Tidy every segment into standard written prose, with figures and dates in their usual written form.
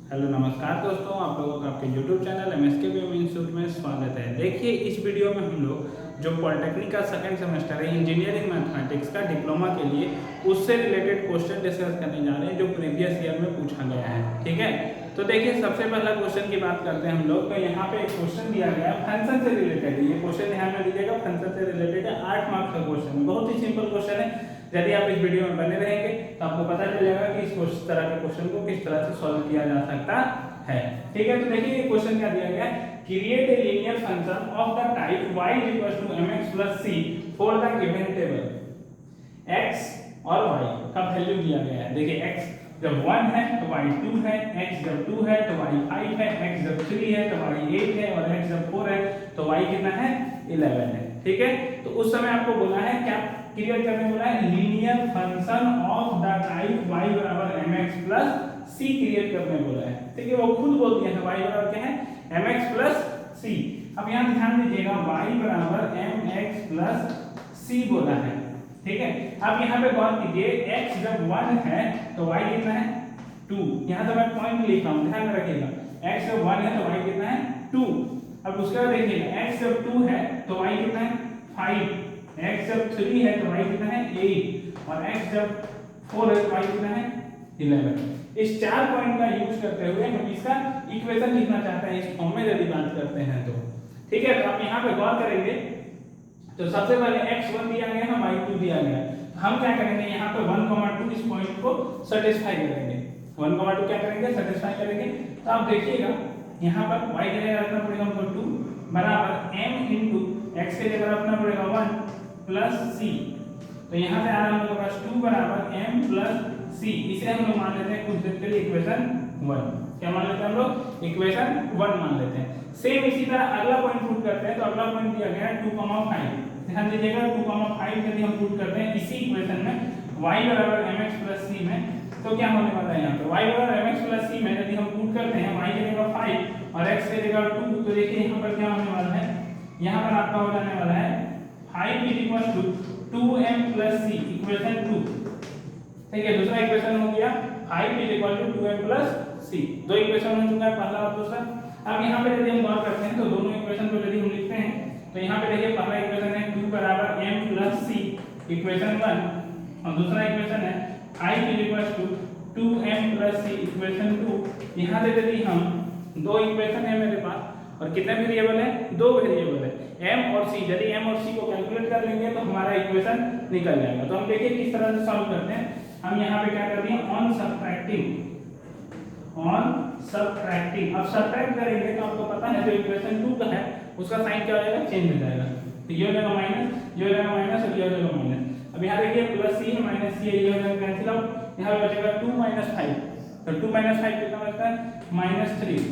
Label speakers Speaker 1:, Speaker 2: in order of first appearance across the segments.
Speaker 1: Hello नमस्कार दोस्तों, आप लोगों का आपके YouTube चैनल MSK इंस्टीट्यूट में स्वागत है। देखिए, इस वीडियो में हम लोग जो पॉलिटेक्निक का सेकंड सेमेस्टर है इंजीनियरिंग मैथमेटिक्स का डिप्लोमा के लिए, उससे रिलेटेड क्वेश्चन डिस्कस करने जा रहे हैं जो प्रीवियस ईयर में पूछा गया है। ठीक है, तो देखिए सबसे पहला क्वेश्चन की बात करते हैं हम लोग। तो यहाँ पे एक क्वेश्चन दिया गया है फंक्शन से रिलेटेड। ये क्वेश्चन ध्यान में दीजिएगा, फंक्शन से रिलेटेड है, 8 मार्क्स का क्वेश्चन है, बहुत ही सिंपल क्वेश्चन है। यदि आप इस वीडियो में बने रहेंगे तो आपको पता चलेगा कि इस तरह के क्वेश्चन को किस तरह से सॉल्व किया जा सकता है। ठीक है, तो देखिए ये क्वेश्चन क्या दिया गया है, create a linear function of the type y mx c for the given table. x और y का वैल्यू दिया गया है। देखिए x जब 1 है तो y 2 है, x जब 2 है तो y 5 है, x जब 3 है तो y 8 है और x जब 4 है तो y कितना है 11 है। ठीक है, तो उस समय आपको बोला है क्या क्रिएट करने बोला है, linear function of the type y mx c create करने बोला है। ठीक है, वो खुद बोल दिया है y बराबर क्या है mx c। अब यहाँ ध्यान दीजिएगा y बराबर mx c बोला है। ठीक है, अब यहाँ पे गौर कीजिए x जब 1 है तो y कितना है 2। यहाँ तो मैं पॉइंट लिख रहा हूँ, ध्यान में रखिएगा, x जब 1 है तो y कितना है 2। अब उसके बाद देखिएगा x जब 2 है तो y कितना है 5, x जब 3 है तो y कितना है 8 और x जब 4 है तो y कितना है 11। इस 4 पॉइंट का यूज करते हुए हम इसका इक्वेशन लिखना चाहते हैं इस फॉर्म में यदि बात करते हैं तो। ठीक है, तो आप यहाँ पे गौर करेंगे तो सबसे पहले x1 दिया गया है, y2 दिया गया है। हम क्या करेंगे यहाँ पे 1, 2 इस पॉइंट को सेटिस्फाई करेंगे। 1, 2 क्या करेंगे सेटिस्फाई करेंगे। तो आप देखिएगा यहाँ पर y की जगह रखना पड़ेगा हमको 2 बराबर m into x की जगह रखना पड़ेगा 1 प्लस c। तो यहाँ से आ रहा है हम लोग के पास 2 बराबर m प्लस c। इसे हम लोग मान लेते हैं कुछ देर के लिए इक्वेशन 1। क्या मान लेते हैं हम लोग, इक्वेशन 1 मान लेते हैं। सेम इसी तरह अगला पॉइंट पुट करते हैं। तो अगला पॉइंट दिया गया है 2,5। ध्यान दीजिएगा 2,5 यदि हम पुट करते हैं इसी इक्वेशन में y बराबर mx c में, तो क्या होने वाला है यहाँ पे y बराबर mx c में यदि हम पुट करते हैं y की जगह 5 और x की जगह 2, तो देखिए यहाँ पर क्या होने वाला है, यहाँ पर आपका हो जाने वाला है 5 2m c इक्वेशन 2। ठीक है, दूसरा इक्वेशन हो गया 5 2m c। दो इक्वेशन हो चुका है, पहला और दूसरा। अब यहाँ पे यदि हम गौर करते हैं तो दोनों इक्वेशन को यदि हम लिखते हैं तो यहाँ पे देखिए पहला इक्वेशन है 2 बराबर m c इक्वेशन 1 और दूसरा इक्वेशन है 5 2m c इक्वेशन 2। यहाँ से यदि हम दो इक्वेशन है मेरे पास और कितने वेरिएबल है, दो वेरिएबल है m और c। यदि m और c को कैलकुलेट कर लेंगे तो हमारा इक्वेशन निकल जाएगा। तो हम देखिए किस तरह से सॉल्व करते हैं। हम यहाँ पे क्या कर दिए ऑन सब्ट्रैक्टिंग। अब सब्ट्रैक्ट करेंगे तो आपको पता है जो इक्वेशन 2 का है उसका साइन क्या हो जाएगा, चेंज हो जाएगा। तो ये हो जाएगा माइनस, ये हो जाएगा माइनस और ये हो जाएगा माइनस। अब यहाँ देखिए प्लस c है माइनस c है, ये हो जाएगा कैंसिल आउट। यहाँ पे बचेगा 2 - 5। तो 2 - 5 कितना बचता है -3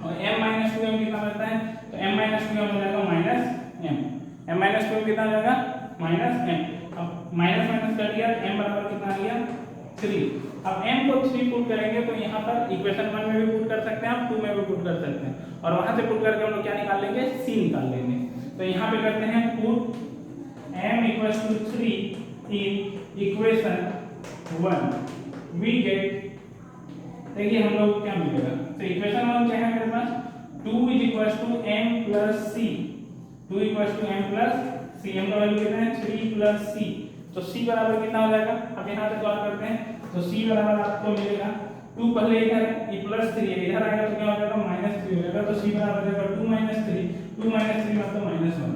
Speaker 1: और m - 2m कितना बचता है, तो m - 2m हो जाएगा -m। m - 2m कितना आ जाएगा -m। अब माइनस माइनस कर दिया, m बराबर कितना आ गया 3। अब m को 3 पुट करेंगे तो यहाँ पर इक्वेशन 1 में भी पुट कर सकते हैं, आप 2 में भी पुट कर सकते हैं और वहां से पुट करके हम लोग क्या निकाल लेंगे, c निकाल लेंगे। तो यहाँ पे करते हैं put m 3 in equation 1 we get, देखिए हम लोग क्या मिलेगा। तो इक्वेशन 1 क्या है मेरे पास 2 m c। 2 m c, m का वैल्यू कितना है 3 c। तो c बराबर कितना हो जाएगा, अब यहाँ से सॉल्व करते हैं तो c बराबर आपको मिलेगा 2 पहले इधर ये +3 है, इधर आएगा तो क्या हो जाएगा -3 हो जाएगा। तो c बराबर हो जाएगा 2 - 3, 2 - 3 मतलब -1।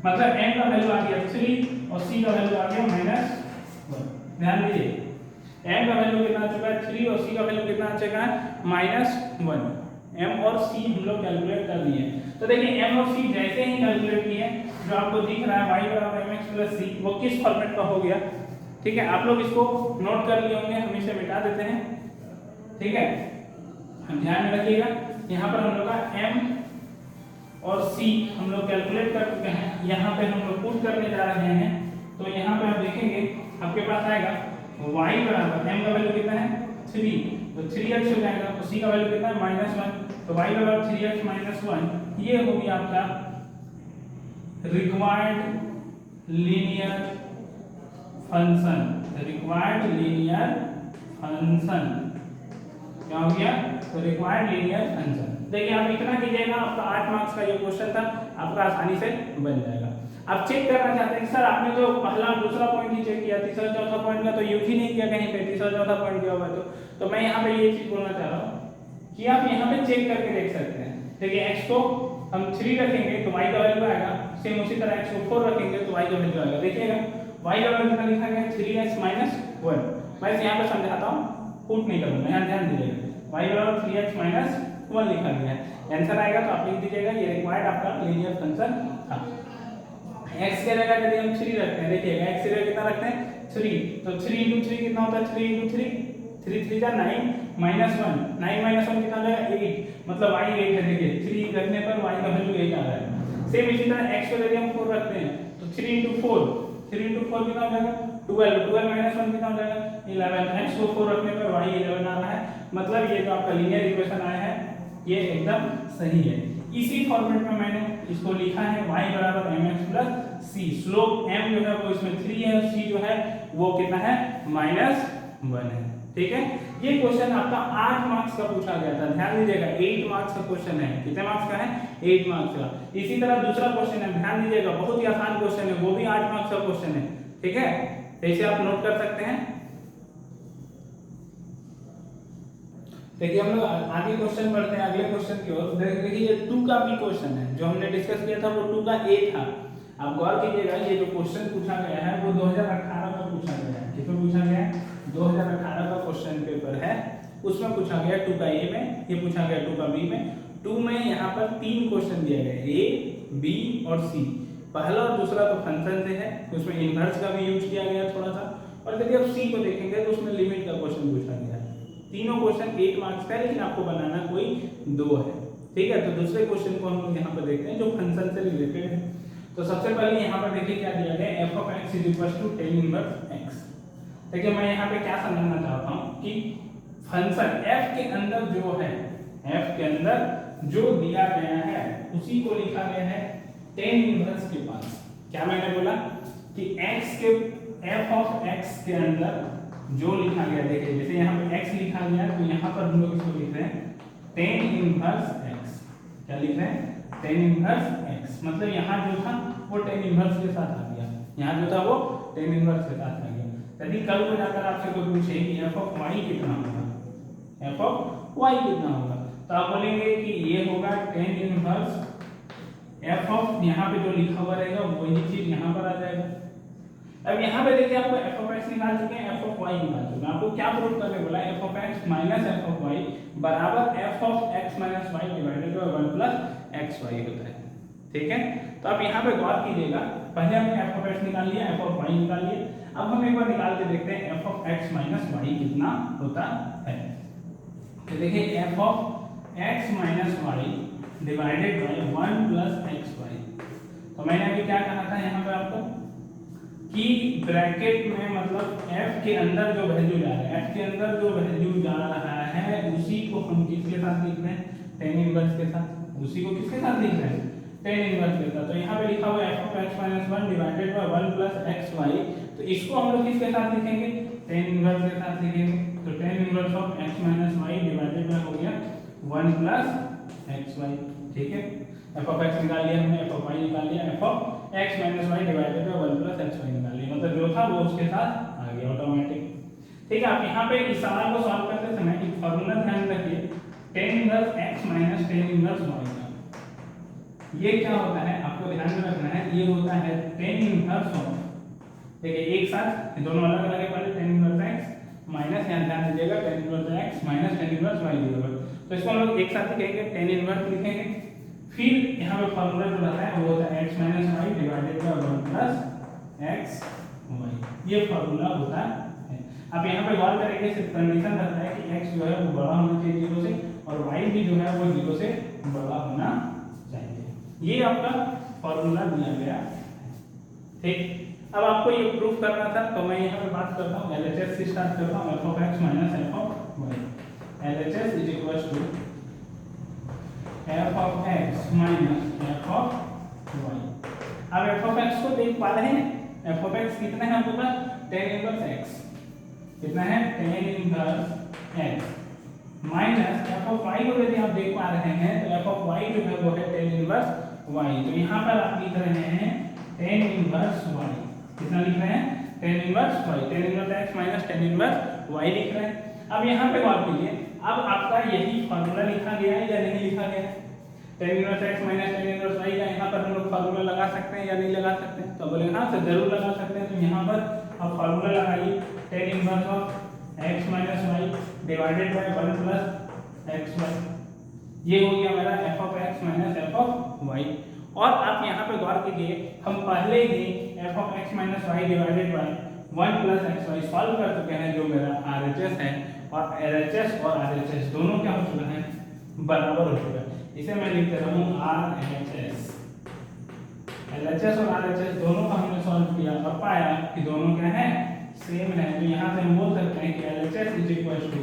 Speaker 1: मतलब m का वैल्यू आ गया 3 और c का वैल्यू आ गया -1। ध्यान दीजिए m का वैल्यू कितना आ चुका है 3 और c का वैल्यू कितना आ चुका है -1। m और c हम लोग कैलकुलेट कर दिए। तो देखिए m और c जैसे ही कैलकुलेट किए जो आपको दिख रहा है y बराबर mx c वो किस फॉर्मेट का हो गया। ठीक है, आप लोग इसको नोट कर लिए होंगे, हम इसे मिटा देते हैं। ठीक है, हम ध्यान में रखिएगा यहाँ पर हम लोग का m और c हम लोग कैलकुलेट कर चुके हैं, यहाँ पे हम लोग पुट करने जा रहे हैं। तो यहाँ पे आप देखेंगे आपके पास आएगा y बराबर m का वैल्यू कितना है 3, तो 3x हो जाएगा। तो c का वैल्यू कितना है -1, तो y बराबर 3x - 1। ये हो गया आपका रिक्वायर्ड लीनियर फंक्शन। क्या हो गया, तो रिक्वायर्ड लीनियर फंक्शन। देखिए आप इतना कीजिएगा, आपका 8 मार्क्स का ये क्वेश्चन था, आपका आसानी से बन जाएगा। आप चेक करना चाहते हैं सर आपने जो पहला दूसरा पॉइंट ही चेक किया, तीसरा चौथा पॉइंट का तो यूज ही नहीं किया कहीं पे, तीसरा चौथा पॉइंट किया हुआ है, तो मैं यहाँ पे ये चीज बोलना चाह रहा हूँ कि आप यहाँ पे चेक करके देख सकते हैं। देखिए x को हम 3 रखेंगे तो y का वैल्यू आएगा, सेम उसी तरह x को 4 रखेंगे तो y का वैल्यू आएगा। देखिएगा y का वैल्यू कितना लिखा गया 3x - 1। मैं यहाँ पे समझाता हूँ, पुट नहीं करूँगा, यहाँ ध्यान दीजिएगा। y बराबर 3x - 1 लिखा गया है। आंसर आएगा तो आप लिख दीजिएगा ये रिक्वायर्ड आपका लीनियर फंक्शन था। x के जगह यदि हम 3 रखते हैं, देखिएगा x की जगह कितना रखते हैं 3, तो 3 × 3 कितना होता है 3 × 3, 3 3 जा 9 - 1, 9 - 1 कितना हो जाएगा 8, मतलब y 8 है। देखिए 3 रखने पर y का वैल्यू 8 आ रहा है। सेम इसी तरह x को यदि हम 4 रखते हैं तो 3 × 4 कितना हो जाएगा 12, 12 - 1 कितना हो जाएगा 11, x को 4 रखने पर y 11 आ रहा है। मतलब ये जो आपका लीनियर इक्वेशन आया है ये एकदम सही है। इसी फॉर्मेट में मैंने इसको लिखा है y बराबर mx + c। स्लोप m जो है वो इसमें 3 है और c जो है वो कितना है -1 है। ठीक है, ये क्वेश्चन आपका 8 मार्क्स का पूछा गया था, ध्यान दीजिएगा 8 मार्क्स का क्वेश्चन है। कितने मार्क्स का है 8 मार्क्स का। इसी तरह दूसरा क्वेश्चन है, ध्यान दीजिएगा बहुत ही आसान क्वेश्चन है, वो भी 8 मार्क्स का क्वेश्चन है। ठीक है, ऐसे आप नोट कर सकते हैं। देखिए हम लोग आगे क्वेश्चन पढ़ते हैं, अगले क्वेश्चन की ओर। देखिए ये 2 का भी क्वेश्चन है, जो हमने डिस्कस किया था वो 2 का A था। आप गौर कीजिएगा ये जो क्वेश्चन पूछा गया है वो 2018 में पूछा गया है। किसमें पूछा गया है 2018 का क्वेश्चन पेपर है, उसमें पूछा गया 2 का A में, ये पूछा गया 2 का B में। 2 में यहाँ पर 3 क्वेश्चन दिए गए A, B और C। पहला और दूसरा तो फंक्शन से है, उसमें इनवर्स का भी यूज किया गया थोड़ा सा, और यदि आप C को देखेंगे तो उसमें लिमिट का क्वेश्चन पूछा गया है। तीनों क्वेश्चन 8 मार्क्स का है, लेकिन आपको बनाना कोई 2 है। ठीक है, तो दूसरे क्वेश्चन को हम लोग यहाँ पर देखते हैं जो फंक्शन से रिलेटेड है। तो सबसे पहले यहाँ पर देखिए क्या दिया गया f of x = tan inverse x। देखिए मैं यहाँ पे क्या समझना चाहता हूँ कि फंक्शन f के अंदर जो है, f के अंदर जो दिया गया है उसी को लिखा गया है tan इनवर्स के पास। क्या मैंने बोला कि x के f of x के अंदर जो लिखा गया, देखिए जैसे यहाँ पे x लिखा गया तो यहाँ पर हम लोग इसको लिख रहे हैं tan इनवर्स x। क्या लिख रहे हैं tan इनवर्स x, मतलब यहाँ जो था वो tan इनवर्स के साथ आ गया, यहाँ जो था वो tan इनवर्स के साथ आ गया। यदि कल को जाकर आपसे कोई पूछे कि f of y कितना होगा, f of y कितना होगा, तो आप बोलेंगे कि ये होगा tan इनवर्स f of, यहाँ पे जो लिखा हुआ रहेगा वही चीज यहाँ पर आ जाएगा। अब यहाँ पे देखिए आपको f of x निकाल चुके हैं, f of y निकाल चुके हैं। आपको क्या प्रूव करने बोला है f of x - f of y बराबर f of x - y divided by 1 + xy होता है। ठीक है, तो आप यहाँ पे गौर कीजिएगा, पहले हमने f of x निकाल लिया, f of y निकाल लिया। अब हम एक बार निकाल के देखते हैं f of x - y कितना होता है। तो देखिए f of x - y divided by 1 + xy। तो मैंने अभी क्या कहा था यहाँ पे आपको कि ब्रैकेट में मतलब f के अंदर जो वैल्यू जा रहा है, f के अंदर जो वैल्यू जा रहा है उसी को हम किसके साथ लिख रहे हैं tan इनवर्स के साथ। उसी को किसके साथ लिख रहे हैं tan इनवर्स के साथ। तो यहाँ पे लिखा हुआ है f of x - 1 divided by 1 + xy, तो इसको हम लोग किसके साथ लिखेंगे tan इनवर्स के साथ लिखेंगे। तो tan inverse of x - y divided by हो गया 1 + xy। ठीक है, f of x निकाल लिया हमने, f of y निकाल लिया, f of x - y divided by 1 + xy निकाल लिया, मतलब जो था वो उसके साथ आ गया ऑटोमेटिक। ठीक है, आप यहाँ पे इस सवाल को सॉल्व करते समय एक फार्मूला ध्यान रखिए, tan inverse x - tan inverse y का ये क्या होता है आपको ध्यान में रखना है, ये होता है tan इनवर्स ऑफ, देखिए एक साथ दोनों अलग अलग है, पहले tan इनवर्स x माइनस, यहाँ ध्यान दीजिएगा tan inverse x minus tan inverse y बराबर, तो इसको हम लोग एक साथ लिखेंगे tan इनवर्स लिखेंगे, फिर यहाँ पे फार्मूला जो रहता है वो होता है x - y divided by 1 + xy, ये फार्मूला होता है। अब यहाँ पे गौर करेंगे, सिर्फ कंडीशन रहता है कि x जो है वो बड़ा होना चाहिए 0 से और y भी जो है वो 0 से बड़ा होना चाहिए। ये आपका फार्मूला दिया गया। ठीक, अब आपको ये प्रूफ करना था, तो मैं यहाँ पे बात करता हूँ LHS से स्टार्ट करता हूँ, f of x - f of y। LHS = f of x - f of y। अब f of x को देख पा रहे हैं, f of x कितना है आपके पास tan इनवर्स x, कितना है tan inverse x minus f of y को यदि आप देख पा रहे हैं तो एफ ऑफ वाई जो है वो है टेन इनवर्स वाई। तो यहाँ पर आप लिख रहे हैं टेन इनवर्स वाई। कितना लिख रहे हैं? Tan inverse y. Tan inverse x minus tan inverse y लिख रहे हैं। अब यहाँ पे गौर कीजिए, अब आपका यही फॉर्मूला लिखा गया है या नहीं लिखा गया है? Tan inverse x minus tan inverse y का यहाँ पर हम लोग फॉर्मूला लगा सकते हैं या नहीं लगा सकते हैं? तो बोले हाँ, तो जरूर लगा सकते हैं। तो यहाँ पर आप फॉर्मूला लगाइए, tan inverse of x minus y divided by one plus x y. ये हो गया मेरा f of x minus f of y. और आप यहाँ पे गौर कीजिए, हम पहले ही f of x minus y divided by one plus x y solve कर चुके हैं, जो मेरा RHS है। और LHS और RHS दोनों क्या हो चुका है? बराबर हो चुका है। इसे मैं लिख दे रहा हूँ RHS। LHS और RHS दोनों का हमने सॉल्व किया और पाया कि दोनों क्या है? सेम है। तो यहाँ से हम बोल सकते हैं कि LHS is equal to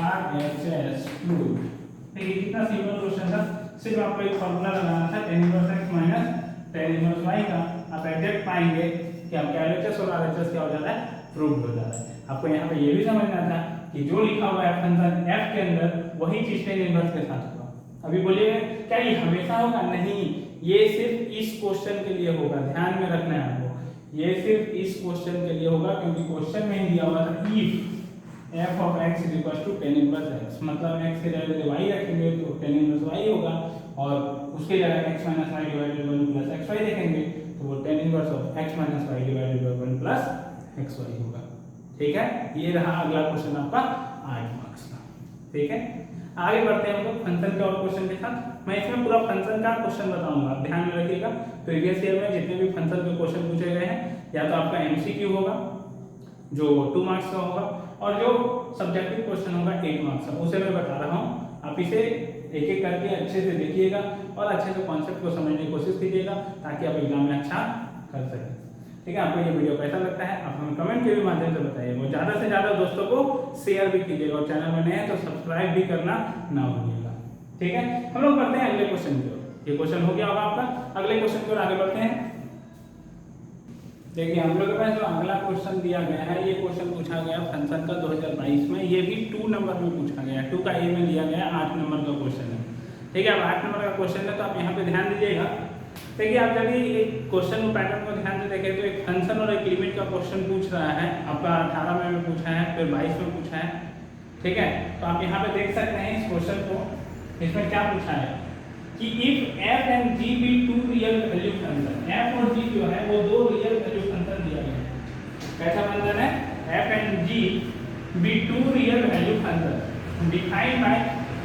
Speaker 1: RHS cube. ठीक है, कितना सिंपल क्वेश्चन था। सिर्फ आपको एक फॉर्मूला लगाना था tan inverse x minus tan inverse y का। आप एग्जैक्ट पाएंगे कि आपका LHS और RHS क्या हो जाता है? प्रूव हो जाता है। आपको यहाँ पे ये भी समझना था कि जो लिखा हुआ है फंक्शन f के अंदर वही चीज टेन इनवर्स के साथ होगा। अभी बोलिए क्या ये हमेशा होगा? नहीं, ये सिर्फ इस क्वेश्चन के लिए होगा। ध्यान में रखना है आपको, ये सिर्फ इस क्वेश्चन के लिए होगा, क्योंकि क्वेश्चन में ही दिया हुआ था if f of x is equal to tan inverse x। मतलब x के जगह y रखेंगे तो टेन इनवर्स y होगा, और उसके जगह x minus y divided by one plus x y देखेंगे तो वो tan inverse of x minus y divided by one plus x y होगा। ठीक है, ये रहा अगला क्वेश्चन आपका 8 मार्क्स का। ठीक है, आगे बढ़ते हैं हम लोग फंक्शन के और क्वेश्चन के साथ। मैं इसमें पूरा फंक्शन का क्वेश्चन बताऊंगा, ध्यान में रखिएगा। प्रीवियस ईयर में जितने भी फंक्शन के क्वेश्चन पूछे गए हैं, या तो आपका MCQ होगा जो 2 मार्क्स का होगा, और जो सब्जेक्टिव क्वेश्चन होगा 8 मार्क्स का, उसे मैं बता रहा हूँ। आप इसे एक एक करके अच्छे से देखिएगा और अच्छे से कॉन्सेप्ट को समझने की कोशिश कीजिएगा, ताकि आप एग्जाम में अच्छा कर सकें। ठीक है, आपको ये वीडियो कैसा लगता है आप हमें कमेंट के भी माध्यम से बताइए, और ज़्यादा से ज़्यादा दोस्तों को शेयर भी कीजिएगा, और चैनल में नए हैं तो सब्सक्राइब भी करना ना भूलिएगा। ठीक है, हम लोग बढ़ते हैं अगले क्वेश्चन की ओर। ये क्वेश्चन हो गया होगा आपका। अगले क्वेश्चन की ओर आगे बढ़ते हैं। देखिए, हम लोग के पास जो अगला क्वेश्चन दिया गया है, ये क्वेश्चन पूछा गया फंक्शन का 2022 में। ये भी 2 नंबर में पूछा गया है, 2 का ए में दिया गया 8 नंबर का क्वेश्चन है। ठीक है, अब 8 नंबर का क्वेश्चन है तो आप यहाँ पे ध्यान दीजिएगा। देखिए, आप जब एक क्वेश्चन पैटर्न को ध्यान से देखें तो एक फंक्शन और एक लिमिट का क्वेश्चन पूछ रहा है आपका। 18 में पूछा है, फिर 22 में पूछा है। ठीक है, तो आप यहाँ पे देख सकते हैं इस क्वेश्चन को। इसमें क्या पूछा है कि if f and g be 2 real value function, f और g जो है वो 2 रियल वैल्यू फंक्शन दिया गया है। कैसा फंक्शन है? f and g be 2 real value function defined by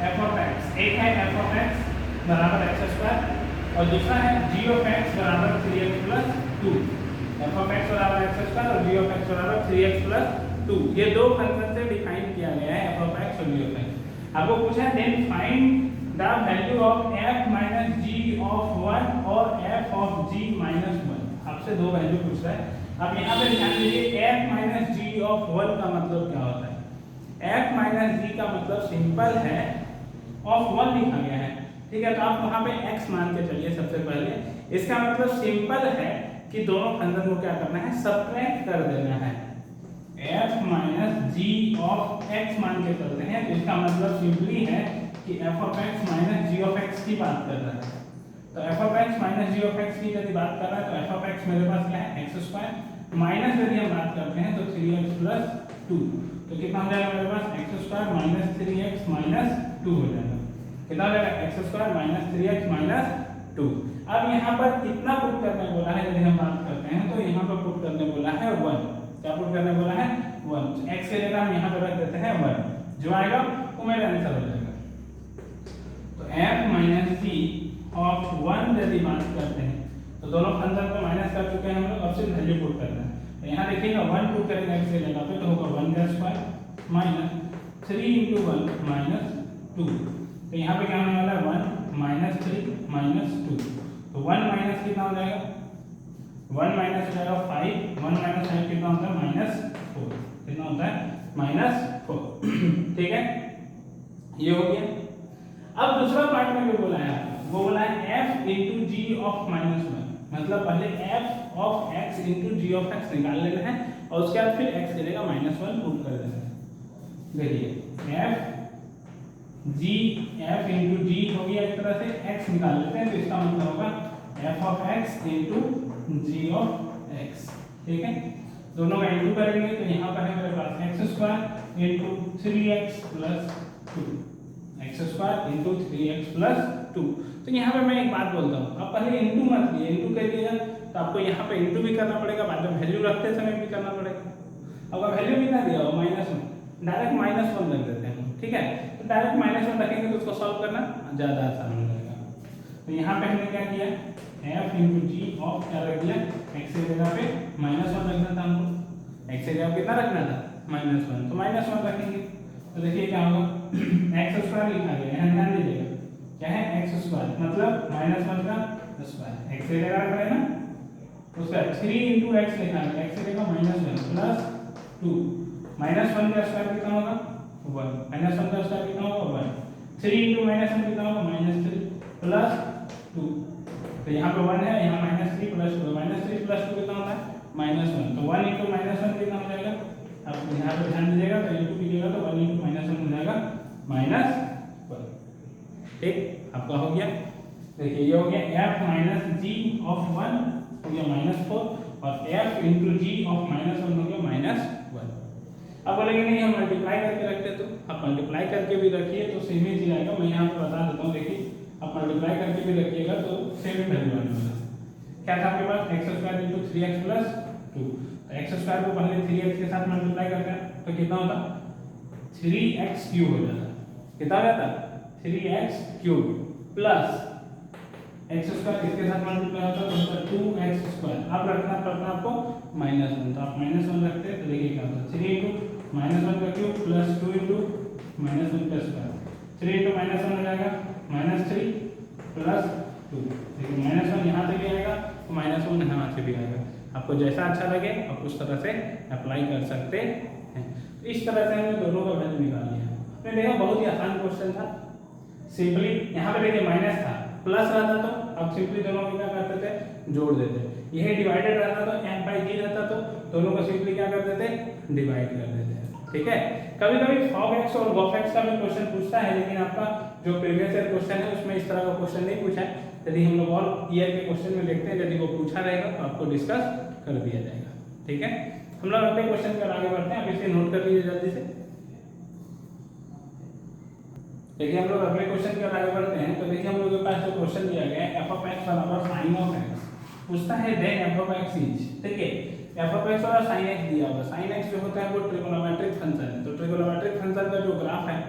Speaker 1: f of x। एक है f ऑफ x बराबर x² और दूसरा है g ऑफ x बराबर 3x plus 2। f of x बराबर x² और g ऑफ x बराबर 3x प्लस 2। ये दो फंक्शन से डिफाइन किया गया है f ऑफ x और g ऑफ x। आपको पूछा है then find the value of f minus g of 1 और f ऑफ g माइनस 1। आपसे दो वैल्यू पूछ रहा है। अब यहाँ पे ध्यान दीजिए, f माइनस g ऑफ 1 का मतलब क्या होता है? f माइनस g का मतलब सिंपल है, ऑफ 1 लिखा गया है। ठीक है, तो आप वहाँ पे x मान के चलिए सबसे पहले। इसका मतलब सिंपल है कि दोनों फंक्शन को क्या करना है? सबट्रैक्ट कर देना है। f minus g of x मान के चलते हैं, तो इसका मतलब सिंपली है कि f of x minus g of x की बात कर रहा है। तो f of x minus g of x की यदि बात कर रहा है तो f ऑफ x मेरे पास क्या है? x² माइनस यदि हम बात करते हैं तो 3x प्लस 2। तो कितना हो जाएगा मेरे पास? x² माइनस 3x माइनस 2 हो जाएगा। कितना हो जाएगा? x² minus 3x minus 2। अब यहाँ पर कितना पुट करने बोला है यदि हम बात करते हैं, तो यहाँ पर पुट करने बोला है 1। क्या पुट करने बोला है? 1। x के जगह हम यहाँ पर रख देते हैं 1, जो आएगा वो मेरा आंसर हो जाएगा। तो f माइनस g ऑफ 1 यदि बात करते हैं तो दोनों फंक्शन को माइनस कर चुके हैं हम लोग, अब सिर्फ वैल्यू पुट करना है। तो यहाँ देखिएगा 1 पुट करेंगे x के जगह पे तो होगा 1 का स्क्वायर माइनस 3 into 1 माइनस 2। तो यहाँ पे क्या होने वाला है? 1 माइनस 3 माइनस 2। तो 1 माइनस कितना हो जाएगा? 1 माइनस हो जाएगा 5। 1 माइनस 5 कितना होता है? माइनस 4। कितना होता है? माइनस 4। ठीक है, ये हो गया। अब दूसरा पार्ट में जो बोला है वो बोला है f into g of minus 1। मतलब पहले f of x into g of x निकाल लेना है और उसके बाद फिर x के जगह -1 पुट कर देना है। देखिए f जी एफ इंटू जी हो गया, एक तरह से एक्स निकाल लेते हैं तो इसका मतलब होगा f of x into g of x. ठीक है, दोनों का इंटू करेंगे तो यहाँ पर है मेरे पास x square into 3x plus 2, x square into 3x plus 2। तो यहाँ पे मैं एक बात बोलता हूँ, आप पहले इंटू मत कीजिए, इंटू करिएगा तो आपको यहाँ पे इंटू भी करना पड़ेगा, बाद में वैल्यू रखते समय भी करना पड़ेगा। अगर वैल्यू भी ना दिया हो -1, डायरेक्ट -1 रख देते हैं, ठीक है। तो डायरेक्ट -1 रखेंगे तो उसको सॉल्व करना ज़्यादा आसान हो जाएगा। तो यहाँ पे हमने क्या किया, एफ इंटू जी ऑफ क्या रख दिया, एक्स की जगह पे -1 रखना था हमको, एक्स की जगह कितना रखना था -1, तो -1 रखेंगे तो देखिए क्या होगा, एक्स स्क्वायर लिखा गया है, ध्यान दीजिएगा क्या है एक्स स्क्वायर मतलब -1 का स्क्वायर, एक्स की जगह रख रहे हैं ना, उसका 3 इंटू एक्स लिखा है, एक्स की जगह -1 प्लस 2, -1 का स्क्वायर कितना होगा 1, -1 का स्क्वायर कितना होगा 1, 3 इंटू -1 कितना होगा -3 प्लस 2, तो यहाँ पे 1 है, यहाँ -3 प्लस 2, -3 प्लस 2 कितना होता है -1, तो 1 इंटू -1 कितना हो जाएगा, अब यहाँ पे ध्यान दीजिएगा तो इंटू कीजिएगा तो 1 इंटू -1 हो जाएगा -1। ठीक, आपका हो गया। देखिए ये हो गया f माइनस जी ऑफ 1 हो गया -4 और f इंटू जी ऑफ -1 हो गया -1। अब बोलेंगे नहीं हम मल्टीप्लाई करके रखते, तो आप मल्टीप्लाई करके भी रखिए तो सेम ही चीज आएगा। मैं यहाँ पे बता देता हूँ, देखिए आप मल्टीप्लाई करके भी रखिएगा तो सेम ही वैल्यू आने वाला है। क्या था आपके पास x square into 3x plus 2, तो एक्स स्क्वायर को पहले 3x के साथ मल्टीप्लाई करते हैं तो कितना होता 3x क्यूब हो जाता, कितना हो जाता 3x cube plus x square इसके साथ मल्टीप्लाई होता तो होता 2x स्क्वायर। अब रखना पड़ता आपको -1, तो आप -1 रखते हैं तो देखिए क्या होता 3 इंटू -1 का क्यूब प्लस 2 इंटू -1 का स्क्वायर, 3 इंटू -1 हो जाएगा -3 प्लस 2, देखिए -1 यहाँ से भी आएगा तो -1 यहाँ से भी आएगा। आपको जैसा अच्छा लगे आप उस तरह से अप्लाई कर सकते हैं। तो इस तरह से हमने दोनों का वैल्यू निकाल लिया। आपने देखा बहुत ही आसान क्वेश्चन था, सिंपली यहाँ पे देखिए माइनस था, प्लस रहता तो आप सिंपली दोनों को क्या करते थे जोड़ देते, यही डिवाइडेड रहता तो m/g रहता तो दोनों को सिंपली क्या कर देते डिवाइड कर देते। ठीक है, कभी कभी फॉग एक्स और गॉफ एक्स का भी क्वेश्चन पूछता है, लेकिन आपका जो प्रीवियस ईयर क्वेश्चन है उसमें इस तरह का क्वेश्चन नहीं पूछा है। यदि हम लोग और ईयर के क्वेश्चन में देखते हैं, यदि वो पूछा रहेगा तो आपको डिस्कस कर दिया जाएगा। ठीक है, हम लोग अगले क्वेश्चन पर आगे बढ़ते हैं, आप इसे नोट कर लीजिए जल्दी से। देखिए हम लोग अगले क्वेश्चन की ओर आगे बढ़ते हैं। तो देखिए हम लोग के पास जो क्वेश्चन दिया गया है f of x बराबर sin of x, पूछता है then f of x is, ठीक है, f of x और sin x दिया होगा। sin x जो होता है वो ट्रिगोनोमेट्रिक फंक्शन है, तो ट्रिगोनोमेट्रिक फंक्शन का जो ग्राफ है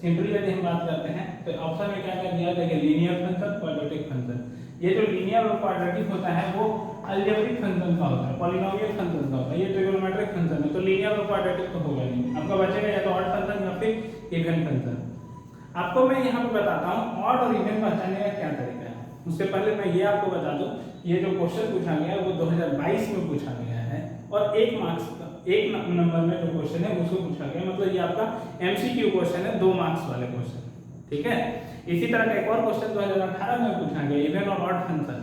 Speaker 1: सिंपली यदि हम बात करते हैं तो ऑप्शन में क्या क्या दिया है, लीनियर फंक्शन, क्वाड्रेटिक फंक्शन। ये जो लीनियर और क्वाड्रेटिक होता है वो अलजेब्रिक फंक्शन का होता है, पॉलिनोमियल फंक्शन का होता है। ये ट्रिगोनोमेट्रिक फंक्शन है तो लीनियर और क्वाड्रेटिक तो होगा नहीं, आपका बचेगा या तो ऑड फंक्शन या फिर इवन फंक्शन। आपको मैं यहाँ पे बताता हूँ ऑड और इवन पहचानने का क्या तरीका है। उससे पहले मैं ये आपको बता दूँ, ये जो क्वेश्चन पूछा गया है वो 2022 में पूछा गया है और 1 मार्क्स का 1 नंबर में जो क्वेश्चन है उसको पूछा गया, मतलब ये आपका MCQ क्वेश्चन है, 2 मार्क्स वाले क्वेश्चन। ठीक है, इसी तरह का एक और क्वेश्चन 2018 में पूछा गया, इवन और ऑड फंक्शन।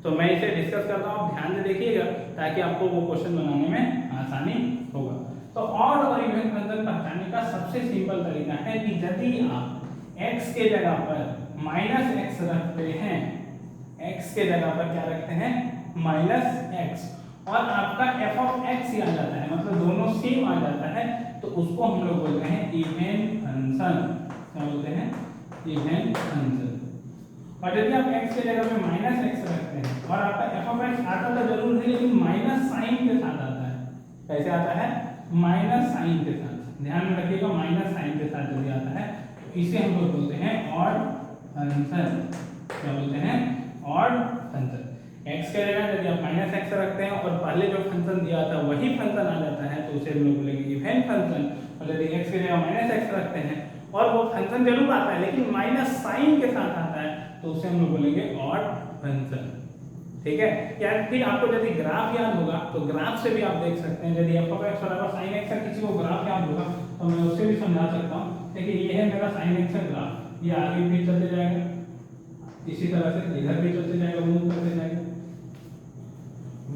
Speaker 1: तो मैं इसे डिस्कस करता हूँ, आप ध्यान से देखिएगा ताकि आपको वो क्वेश्चन बनाने में आसानी होगा। तो ऑड और इवन फंक्शन पहचानने का सबसे सिंपल तरीका है कि यदि आप x के जगह पर -x रखते हैं, x के जगह पर क्या रखते हैं -x, और आपका f of x ही आ जाता है, मतलब दोनों सेम आ जाता है, तो उसको हम लोग बोलते हैं इवन फंक्शन। क्या बोलते हैं इवन फंक्शन। और यदि आप x के जगह पे -x रखते हैं और आपका f of x आता तो जरूर है, लेकिन माइनस साइन के साथ आता है। कैसे आता है माइनस साइन के साथ, ध्यान में रखिएगा, माइनस साइन के साथ यदि आता है तो इसे हम लोग बोलते हैं ऑड फंक्शन। क्या बोलते हैं ऑड फंक्शन। x के जगह यदि आप -x रखते हैं और पहले जो फंक्शन दिया था वही फंक्शन आ जाता है तो उसे हम लोग बोलेंगे इवन फंक्शन। और यदि x के जगह -x रखते हैं और वो फंक्शन जरूर आता है लेकिन माइनस साइन के साथ आता है तो उसे हम लोग बोलेंगे ऑड फंक्शन। ठीक है, या फिर आपको यदि ग्राफ याद होगा तो ग्राफ से भी आप देख सकते हैं, यदि f of x बराबर sin x का किसी को ग्राफ याद होगा तो मैं उससे भी समझा सकता हूँ। देखिए ये है मेरा sin x का ग्राफ, ये आगे भी चलते जाएगा, इसी तरह से इधर भी चलते जाएगा, मूव करते जाएगा।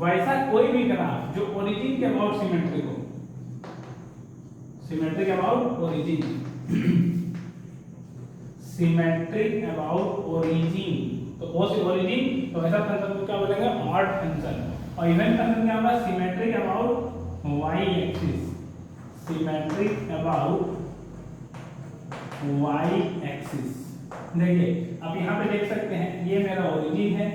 Speaker 1: वैसा कोई भी ग्राफ जो ओरिजिन के अबाउट सिमेट्रिक हो, symmetric about origin, symmetric about origin. तो ओ से ओरिजिन, तो ऐसा फंक्शन को क्या बोलेंगे? Odd function. और इवन फंक्शन क्या होगा? Symmetric about y axis, symmetric about y axis. देखिए आप यहाँ पे देख सकते हैं, ये मेरा ओरिजिन है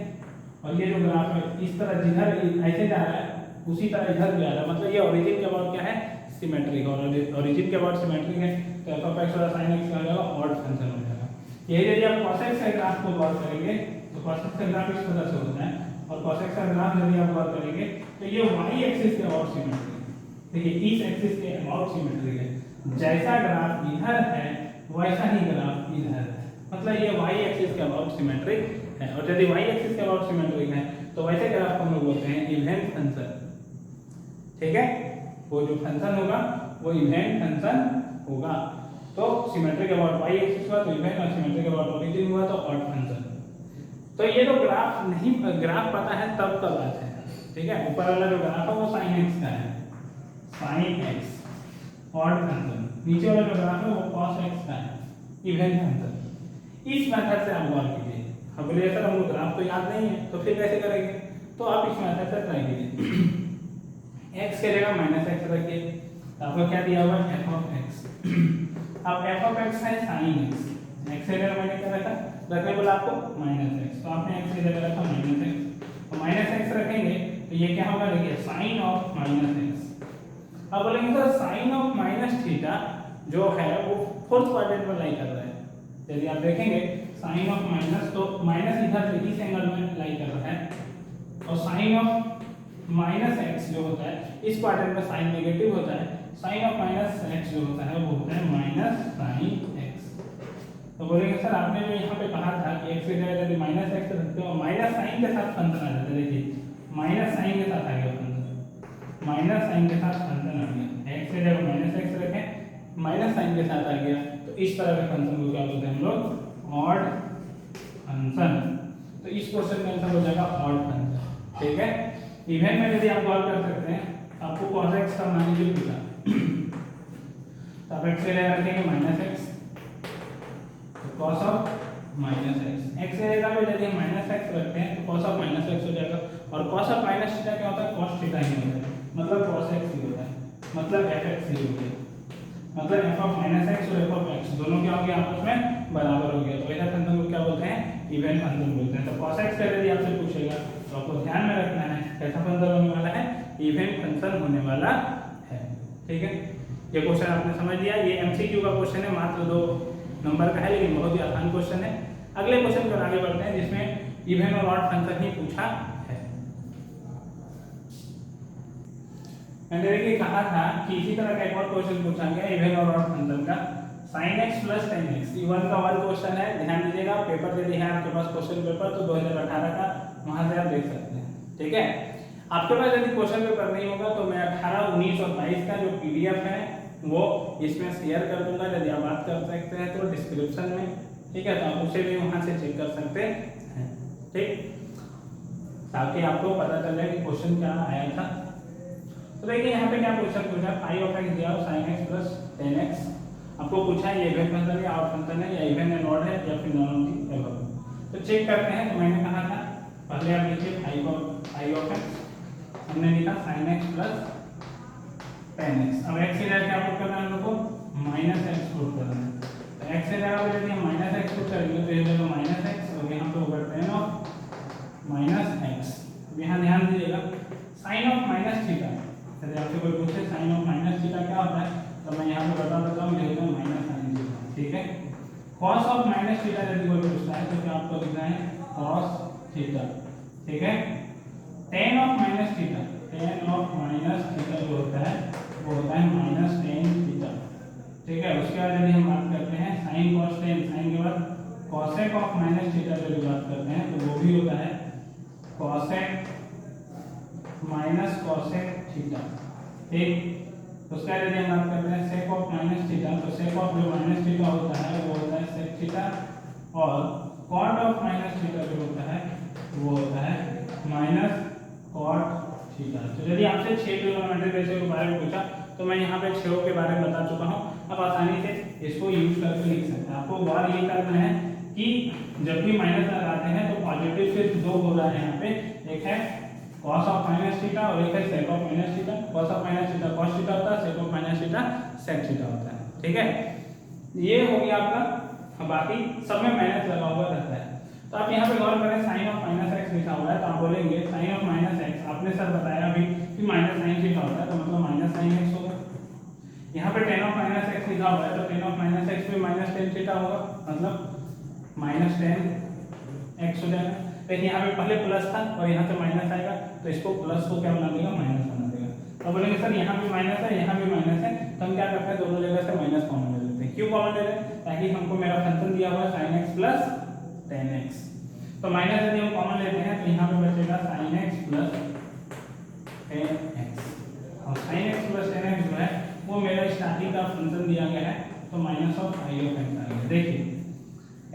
Speaker 1: और ये जो ग्राफ है इस तरह जिधर ऐसे जा रहा है उसी तरह इधर भी आ रहा है, मतलब ये ओरिजिन के अबाउट क्या है? सिमेट्रिक। और ओरिजिन के अबाउट सिमेट्रिक है तो एफ ऑफ एक्स और साइन एक्स का हो जाएगा ऑड फंक्शन हो जाएगा। यही यदि आप cos x का ग्राफ को गौर करेंगे तो cos x का ग्राफ इस तरह से होता है, और cos x का ग्राफ यदि आप गौर करेंगे तो ये y एक्सिस के अबाउट सिमेट्रिक है। देखिए इस एक्सिस के अबाउट सिमेट्रिक है, जैसा ग्राफ इधर है वैसा ही ग्राफ इधर है, मतलब ये y एक्सिस के अबाउट सिमेट्रिक है। और यदि y एक्सिस के अबाउट सिमेट्रिक है तो वैसे ग्राफ को हम लोग बोलते हैं इवेंट फंक्शन। ठीक है, वो जो फंक्शन होगा वो इवेंट फंक्शन होगा। तो सिमेट्रिक अबाउट y एक्सिस हुआ तो इवेंट, और सिमेट्रिक अबाउट ओरिजिन हुआ तो ऑड फंक्शन। तो ये तो ग्राफ नहीं, ग्राफ पता है तब का बात है। ठीक है, ऊपर वाला जो ग्राफ है वो sin x का है, sin x ऑड फंक्शन। नीचे वाला जो ग्राफ है वो cos x का है, इवेंट फंक्शन। इस मेथड से आप गौर कीजिए। अब बोलिए सर हमको ग्राफ तो याद नहीं है तो फिर कैसे करेंगे? तो आप इस मेथड से ट्राई कीजिए। x के जगह -x रखिए, आपको क्या दिया हुआ है? f of x। अब f ऑफ x है sin x, x के जगह मैंने क्या रखा? रखने बोला आपको -x, तो आपने x की जगह रखा -x। तो -x रखेंगे तो ये क्या होगा? देखिए sin ऑफ -x। अब बोलेंगे सर sin ऑफ -θ जो है वो फोर्थ क्वाड्रेंट में लाई कर रहा है। यदि आप देखेंगे sin ऑफ माइनस, तो माइनस इधर से इस एंगल में लाई कर रहा है, और sin ऑफ -x जो होता है इस क्वाड्रेंट में साइन नेगेटिव होता है, sin ऑफ -x जो होता है वो होता है -sin x। तो बोलेंगे सर आपने जो यहाँ पे कहा था कि x की जगह यदि -x रखते हो माइनस साइन के साथ फंक्शन आ जाता है। देखिए माइनस साइन के साथ आ गया फंक्शन, माइनस साइन के साथ फंक्शन आ गया। x की जगह -x रखें, माइनस साइन के साथ आ गया, तो इस तरह के फंक्शन को क्या बोलते हैं हम लोग? Odd function. तो इस क्वेश्चन का आंसर हो जाएगा ऑड फंक्शन। ठीक है, इवेंट में यदि आप गौर कर सकते हैं आपको cos x का मान लीजिए पूछा, तो आप x के जगह रखेंगे -x, तो cos ऑफ -x। x के जगह पे यदि हम -x रखते हैं तो cos ऑफ -x हो जाएगा, और cos ऑफ -θ क्या होता है? cos θ ही होता है, मतलब cos x ही होता है, मतलब fx ही होता है, मतलब f ऑफ -x और f ऑफ x दोनों क्या हो गया? आपस में बराबर हो गया। तो ऐसा फंक्शन को क्या बोलते हैं? इवेंट फंक्शन बोलते हैं। तो cos x का यदि आपसे पूछेगा तो आपको ध्यान में रखना है कैसा फंक्शन होने वाला है? इवेंट फंक्शन होने वाला है। ठीक है, ये क्वेश्चन आपने समझ लिया। ये एमसीक्यू का क्वेश्चन है, मात्र 2 नंबर का है, लेकिन बहुत ही आसान क्वेश्चन है। अगले क्वेश्चन पर आगे बढ़ते हैं जिसमें इवेंट और ऑड फंक्शन ही पूछा है। मैंने देखिए कहा था कि इसी तरह का एक और क्वेश्चन पूछा गया इवेंट और ऑड फंक्शन का, sin x plus tan x। Even का वर्ग क्वेश्चन है, ध्यान दीजिएगा। पेपर यदि है आपके पास क्वेश्चन पेपर तो 2018 का, वहां से आप देख सकते हैं। ठीक है, आपके पास यदि क्वेश्चन पेपर नहीं होगा तो मैं 18, 19 और 22 का जो पीडीएफ है वो इसमें शेयर कर दूंगा। यदि आप बात कर सकते हैं तो डिस्क्रिप्शन में, ठीक है, तो आप उसे भी वहां से चेक कर सकते हैं। ठीक, ताकि आपको पता चल जाए कि क्वेश्चन क्या आया था। तो देखिए यहाँ पे क्या क्वेश्चन पूछा, फाई ऑफ एक्स दिया sin x plus tan x। आपको पूछा है ये इवेंट फंक्शन है, ऑड फंक्शन है, या इवेंट एंड ऑड है, या फिर नॉन ऑफ द एबव। तो चेक करते हैं। तो मैंने कहा था पहले आप लिखिए फाई ऑफ एक्स, हमने लिखा sin x plus tan x। अब x की जगह क्या पुट करना है हम लोग को? -x पुट करना है। तो x की जगह पे यदि हम -x पुट करेंगे तो ये जगह -x और यहाँ पे होगा tan ऑफ -x। अब यहाँ ध्यान दीजिएगा sin ऑफ -θ, यदि आपसे कोई पूछे sin ऑफ -θ क्या होता है तो मैं यहाँ पे बता देता हूँ, लिखता हूँ -sin। ठीक है, cos ऑफ -θ यदि कोई पूछता है तो क्या आपको लिखना है? cos θ। ठीक है, tan ऑफ -θ, tan ऑफ -θ जो होता है वो होता है -tan θ। ठीक है, उसके बाद यदि हम बात करते हैं sin cos tan, sin के बाद cosec ऑफ -θ यदि बात करते हैं तो वो भी होता है cosec माइनस cosec थीटा। ठीक, उसका यदि हम बात करते हैं sec ऑफ -θ, तो sec ऑफ जो -θ होता है वो होता है sec थीटा, और cot ऑफ -θ जो होता है वो होता है -cot थीटा। तो यदि आपसे 6 ट्रिग्नोमेट्रिक रेशियो के बारे में पूछा तो मैं यहाँ पे 6 के बारे में बता चुका हूँ। आप आसानी से इसको यूज करके लिख सकते हैं। आपको बार ये करना है कि जब भी माइनस लगाते हैं तो पॉजिटिव सिर्फ दो हो रहा है यहाँ पे, एक है cos ऑफ माइनस थीटा और एक है sec of minus theta. cos of minus theta cos theta होता है, sec of minus theta sec theta होता है। ठीक है, ये हो गया आपका। बाकी सब में माइनस लगा हुआ रहता है। तो आप यहाँ पे गौर करें, sin ऑफ माइनस x लिखा हुआ है तो आप बोलेंगे sin ऑफ माइनस x, आपने सर बताया अभी कि माइनस साइन थीटा होता है तो मतलब माइनस साइन x होगा। यहाँ पे tan ऑफ माइनस x लिखा हुआ है तो tan ऑफ माइनस x में माइनस tan थीटा होगा, मतलब माइनस tan x हो जाएगा। लेकिन यहाँ पे पहले प्लस था और यहाँ से माइनस आएगा तो इसको प्लस को क्या बना देगा, माइनस बना देगा। तो बोलेंगे सर यहाँ भी माइनस है यहाँ भी माइनस है, तो हम क्या करते हैं दोनों जगह से माइनस कॉमन ले लेते हैं। क्यों कॉमन ले रहे हैं, ताकि हमको मेरा फंक्शन दिया हुआ है sin x plus tan x, तो माइनस यदि हम कॉमन लेते हैं तो यहाँ पे बचेगा sin x plus tan x, और sin x plus tan x जो है वो मेरा स्टार्टिंग का फंक्शन दिया गया है तो minus of i of x आ गया। देखिए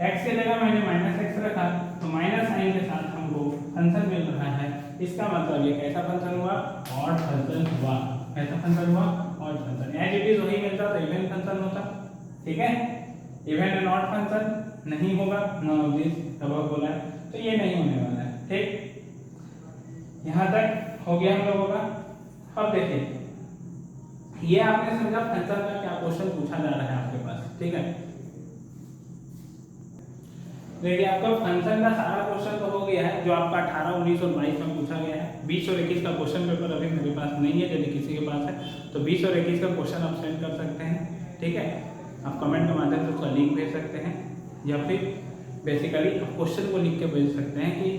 Speaker 1: x के जगह मैंने माइनस x रखा तो माइनस साइन के साथ हमको फंक्शन मिल रहा है। इसका मतलब ये कैसा फंक्शन हुआ, ऑड फंक्शन हुआ। कैसा फंक्शन हुआ, odd function. As it is वही मिलता तो इवन फंक्शन होता। ठीक है, इवन एंड ऑड फंक्शन नहीं होगा, नॉन ऑफ दिस सबक बोला है, तो ये नहीं होने वाला है। ठीक, यहाँ तक हो गया हम लोगों का। अब देखिए ये आपने समझा फंक्शन का क्या क्वेश्चन पूछा जा रहा है आपके पास। ठीक है, देखिए आपका फंक्शन का सारा क्वेश्चन तो हो गया है जो आपका 18, 19 और 22 में पूछा गया है। 20 और 21 का क्वेश्चन पेपर अभी मेरे पास नहीं है, यदि किसी के पास है तो 20 और 21 का क्वेश्चन आप सेंड कर सकते हैं। ठीक है, आप कमेंट के माध्यम से उसका लिंक भेज सकते हैं या फिर बेसिकली आप क्वेश्चन को लिख के भेज सकते हैं कि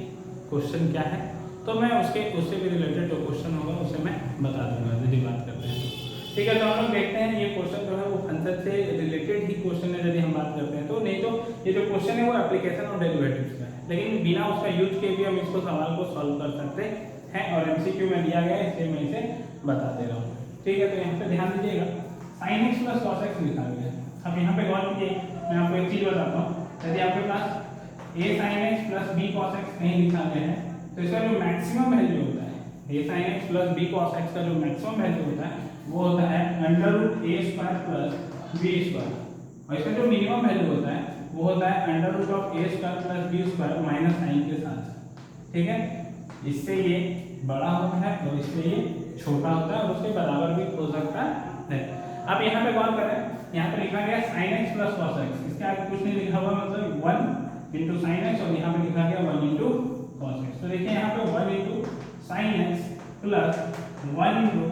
Speaker 1: क्वेश्चन क्या है, तो मैं उससे भी रिलेटेड जो क्वेश्चन होगा उसे मैं बता दूंगा यदि बात करते हैं तो। ठीक है, तो हम लोग देखते हैं ये क्वेश्चन जो है वो फंक्शन से रिलेटेड ही क्वेश्चन है यदि हम बात करते हैं तो। नहीं तो ये जो क्वेश्चन है वो एप्लीकेशन और डेरिवेटिव्स का है, लेकिन बिना उसका यूज किए भी हम इसको सवाल को सॉल्व कर सकते हैं और एमसीक्यू में दिया गया है इसलिए मैं इसे बता दे रहा हूँ। ठीक है, तो यहाँ पे ध्यान दीजिएगा sin x plus cos x लिखा गया है। अब यहाँ पे गौर कीजिए, मैं आपको एक चीज बताता हूँ, यदि आपके पास a sin x plus b cos x कहीं लिखा गया है तो इसका जो मैक्सिमम वैल्यू होता है, a sin x plus b cos x का जो मैक्सिमम वैल्यू होता है वो होता है under root a square plus b square, और इसका जो मिनिमम वैल्यू होता है वो होता है under root of a square plus b square minus sign के साथ। ठीक है, इससे ये बड़ा होता है और इससे ये छोटा होता है और उसके बराबर भी हो सकता है। अब यहाँ पे गौर करें, यहाँ पे लिखा गया sin x plus cos x, इसके आगे कुछ नहीं लिखा हुआ, मतलब 1 इंटू साइन एक्स और यहाँ पे लिखा गया 1 इंटू cos x। तो देखिए यहाँ पे 1 into sine x plus 1 into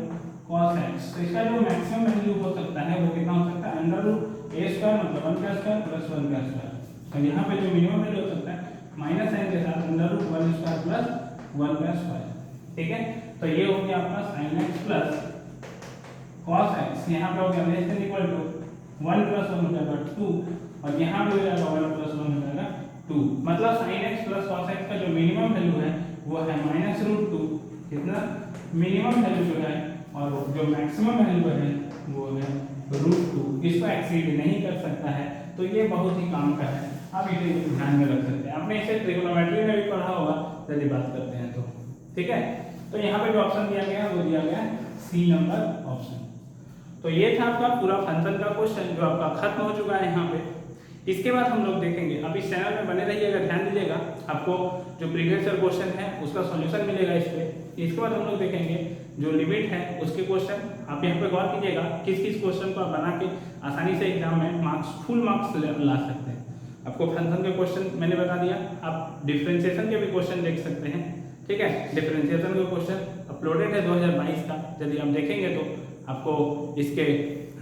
Speaker 1: cos x, तो इसका जो मैक्सिमम वैल्यू हो सकता है वो कितना हो सकता है, अंडर रूट a स्क्वायर मतलब 1 का स्क्वायर प्लस 1 का स्क्वायर, और यहाँ पे जो मिनिमम वैल्यू हो सकता है माइनस साइन के साथ अंडर रूट 1 स्क्वायर प्लस 1 का स्क्वायर। ठीक है, तो ये हो गया आपका sin x plus cos x, यहाँ पे हो गया less than equal to 1 plus 1 हो जाएगा 2 और यहाँ पे हो जाएगा 1 प्लस 1 हो जाएगा 2, मतलब sin x plus cos x का जो मिनिमम वैल्यू है वो है माइनस रूट 2, कितना मिनिमम वैल्यू जो है, और जो मैक्सिमम वैल्यू है वो है रूट 2, इसको एक्सीड नहीं कर सकता है, तो ये बहुत ही काम का है, आप इसे ध्यान में रख सकते हैं। आपने इसे ट्रिग्नोमेट्री में भी पढ़ा होगा यदि बात करते हैं तो। ठीक है, तो यहाँ पे जो ऑप्शन दिया गया है वो दिया गया है सी नंबर ऑप्शन। तो ये था आपका पूरा फंक्शन का क्वेश्चन जो आपका खत्म हो चुका है यहाँ पे। इसके बाद हम लोग देखेंगे, आप इस चैनल में बने रहिएगा, ध्यान दीजिएगा, आपको जो प्रीवियस ईयर क्वेश्चन है उसका सॉल्यूशन मिलेगा इस पे। इसके बाद हम लोग देखेंगे जो लिमिट है उसके क्वेश्चन, आप यहाँ पे गौर कीजिएगा किस किस क्वेश्चन को आप बना के आसानी से एग्जाम में मार्क्स फुल मार्क्स ला सकते हैं। आपको फंक्शन के क्वेश्चन मैंने बता दिया, आप डिफरेंशिएशन के भी क्वेश्चन देख सकते हैं। ठीक है, डिफरेंशिएशन का क्वेश्चन अपलोडेड है 2022 का, यदि आप देखेंगे तो आपको इसके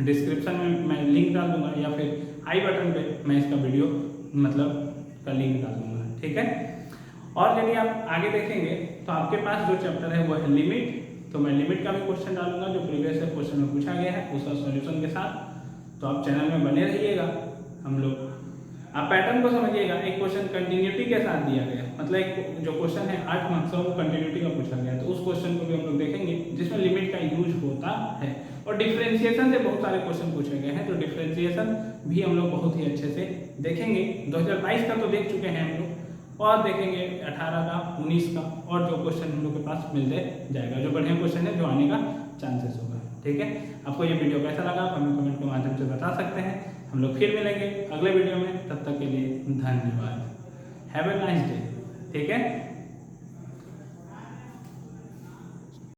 Speaker 1: डिस्क्रिप्शन में मैं लिंक डाल दूंगा या फिर आई बटन पे मैं इसका वीडियो मतलब का लिंक डाल दूंगा। ठीक है, और यदि आप आगे देखेंगे तो आपके पास जो चैप्टर है वो है लिमिट, तो मैं लिमिट का भी क्वेश्चन डालूंगा जो प्रीवियस क्वेश्चन में पूछा गया है उसका सॉल्यूशन के साथ। तो आप चैनल में बने रहिएगा। हम लोग आप पैटर्न को समझिएगा, एक क्वेश्चन कंटिन्यूटी के साथ दिया गया, मतलब एक जो क्वेश्चन है 8 मार्क्स का वो कंटिन्यूटी का पूछा गया, तो उस क्वेश्चन को भी हम लोग देखेंगे जिसमें लिमिट का यूज होता है। और डिफरेंशिएशन से बहुत सारे क्वेश्चन पूछे गए हैं, तो डिफरेंशिएशन भी हम लोग बहुत ही अच्छे से देखेंगे। 2022 का तो देख चुके हैं हम लोग, और देखेंगे 18 का, 19 का, और जो क्वेश्चन हम लोग के पास मिलते जाएगा, जो बढ़िया क्वेश्चन है जो आने का चांसेस होगा। ठीक है, आपको ये वीडियो कैसा लगा आप हमें कमेंट के माध्यम से बता सकते हैं। हम लोग फिर मिलेंगे अगले वीडियो में, तब तक के लिए धन्यवाद। Have a nice day. ठीक है।